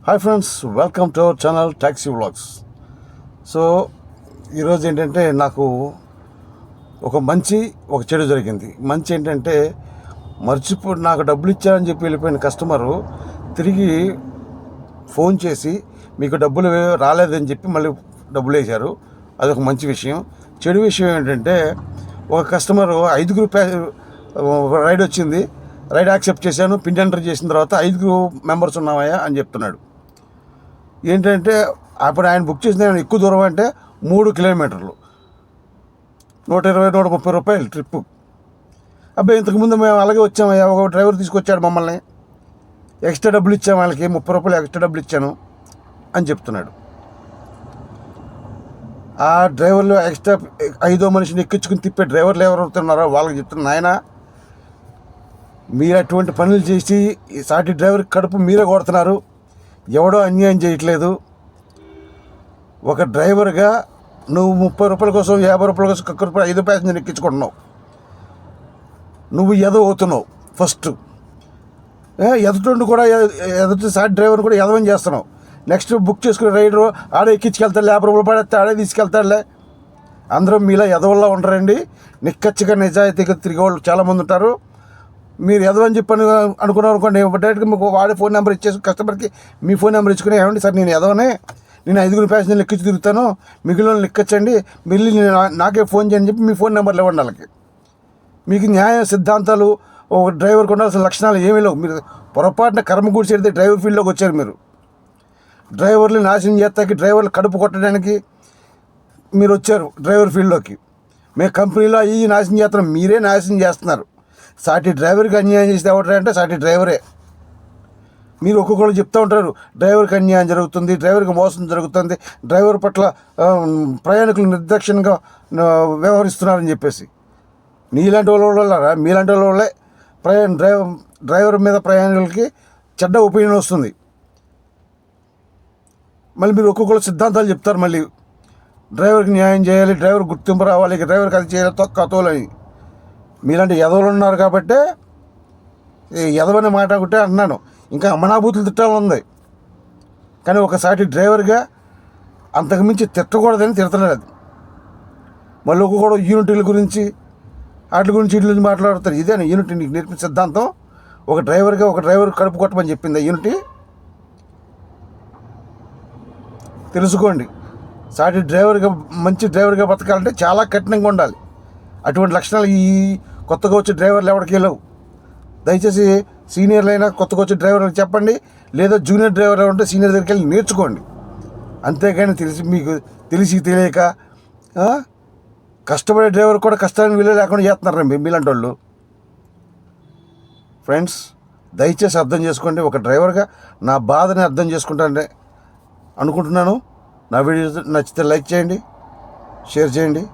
Hi friends, welcome to our channel taxi vlogs. So ఈరోజు ఏంటంటే నాకు ఒక చెడు జరిగింది. మంచి ఏంటంటే నాకు డబ్బులు ఇచ్చారని చెప్పి వెళ్ళిపోయిన కస్టమరు తిరిగి ఫోన్ చేసి మీకు డబ్బులు రాలేదని చెప్పి మళ్ళీ డబ్బులు వేశారు. అదొక మంచి విషయం. చెడు విషయం ఏంటంటే ఒక కస్టమరు 5 రైడ్ వచ్చింది, రైడ్ యాక్సెప్ట్ చేశాను, పిన్ ఎంటర్ చేసిన తర్వాత 5 మెంబర్స్ ఉన్నామయ్యా అని చెప్తున్నాడు. ఏంటంటే అప్పుడు ఆయన బుక్ చేసిన ఎక్కువ దూరం అంటే 3 కిలోమీటర్లు, 120-130 రూపాయలు ట్రిప్పు. అబ్బాయి ఇంతకుముందు మేము అలాగే వచ్చామయ్యా, ఒక డ్రైవర్ తీసుకొచ్చాడు మమ్మల్ని, ఎక్స్ట్రా డబ్బులు ఇచ్చాము, వాళ్ళకి 30 రూపాయలు ఎక్స్ట్రా డబ్బులు ఇచ్చాను అని చెప్తున్నాడు. ఆ డ్రైవర్లు ఎక్స్ట్రా 5వ మనిషిని ఎక్కించుకుని తిప్పే డ్రైవర్లు ఎవరు అవుతున్నారో వాళ్ళకి చెప్తున్నారు, నాయన మీరు అటువంటి పనులు చేసి సాటి డ్రైవర్కి కడుపు మీరే కొడుతున్నారు, ఎవడో అన్యాయం చేయట్లేదు. ఒక డ్రైవర్గా నువ్వు 30 రూపాయల కోసం 50 రూపాయల కోసం 1 రూపాయలు 5 ప్యాసింజర్ ఎక్కించుకుంటున్నావు. నువ్వు అవుతున్నావు. ఫస్ట్ ఎదుటి కూడా ఎదుటి సాటి డ్రైవర్ కూడా ఎదవని చేస్తున్నావు. నెక్స్ట్ బుక్ చేసుకునే రైడరు ఆడే ఎక్కించుకెళ్తాడు, 50 రూపాయలు పడేస్తే ఆడే తీసుకెళ్తాడులే. అందరూ మీలా ఎదవల్లా ఉండరండి. నిక్కచ్చిగా నిజాయితీగా తిరిగే వాళ్ళు చాలామంది ఉంటారు. మీరు ఎదవని చెప్పని అనుకున్నారు అనుకోండి, డైరెక్ట్గా మీకు వాడే ఫోన్ నెంబర్ ఇచ్చేసి కస్టమర్కి మీ ఫోన్ నెంబర్ ఇచ్చుకుని, ఏమండి సార్ నేను ఎదవనే, నేను 5 ప్యాసింజర్లు ఎక్కించి తిరుగుతాను, మిగిలిన ఎక్కించండి, మిగిలిన నాకే ఫోన్ చేయని చెప్పి మీ ఫోన్ నెంబర్లు ఇవ్వండి వాళ్ళకి. మీకు న్యాయ సిద్ధాంతాలు ఒక డ్రైవర్కి ఉండాల్సిన లక్షణాలు ఏమీ లేవు. మీరు పొరపాటున కర్మ కూర్చేడితే డ్రైవర్ ఫీల్డ్లోకి వచ్చారు. మీరు డ్రైవర్లు నాశనం చేస్తాకి, డ్రైవర్లు కడుపు కొట్టడానికి మీరు వచ్చారు డ్రైవర్ ఫీల్డ్లోకి. మేము కంపెనీలో అవి నాశనం చేస్తున్నాం, మీరే నాశనం చేస్తున్నారు. సాటి డ్రైవర్కి అన్యాయం చేస్తే ఎవరంటే సాటి డ్రైవరే. మీరు ఒక్కొక్కరు చెప్తూ ఉంటారు, డ్రైవర్కి అన్యాయం జరుగుతుంది, డ్రైవర్కి మోసం జరుగుతుంది, డ్రైవర్ పట్ల ప్రయాణికులు నిర్దాక్షిణ్యంగా వ్యవహరిస్తున్నారని చెప్పేసి. మీలాంటి వాళ్ళే డ్రైవర్ మీద ప్రయాణికులకి చెడ్డ ఒపీనియన్ వస్తుంది. మళ్ళీ మీరు ఒక్కొక్కరు సిద్ధాంతాలు చెప్తారు. మళ్ళీ డ్రైవర్కి న్యాయం చేయాలి, డ్రైవర్ గుర్తింపు రావాలి, డ్రైవర్కి అది చేయాలి, తోలని. మీలాంటి ఎదవలు ఉన్నారు కాబట్టే ఎదవని మాట ఒకటే అన్నాను. ఇంకా అమ్మనాభూతులు తిట్టాలని ఉంది, కానీ ఒకసారి డ్రైవర్గా అంతకుమించి తిట్టకూడదని తిడతలేదు. అది మళ్ళీ ఒక్కొక్కడు యూనిటీల గురించి వాటి గురించి వీటి గురించి మాట్లాడతారు. ఇదే యూనిటీ నీకు నేర్పిన సిద్ధాంతం. ఒక డ్రైవర్ కడుపు కొట్టమని చెప్పింది యూనిటీ. తెలుసుకోండి, సాటి డ్రైవర్గా మంచి డ్రైవర్గా బతకాలంటే చాలా కఠినంగా ఉండాలి. అటువంటి లక్షణాలు ఈ కొత్తగా వచ్చే డ్రైవర్లు ఎవరికి లేవు. దయచేసి సీనియర్లైనా కొత్తగా వచ్చే డ్రైవర్లకు చెప్పండి, లేదా జూనియర్ డ్రైవర్ ఉంటే సీనియర్ దగ్గరికి వెళ్ళి నేర్చుకోండి. అంతేగాని మీకు తెలియక కష్టపడే డ్రైవర్ కూడా కష్టానికి విలువ లేకుండా చేస్తున్నారు మీలాంటి వాళ్ళు. ఫ్రెండ్స్, దయచేసి అర్థం చేసుకోండి. ఒక డ్రైవర్గా నా బాధని అర్థం చేసుకుంటానని అనుకుంటున్నాను. నా వీడియో నచ్చితే లైక్ చేయండి, షేర్ చేయండి.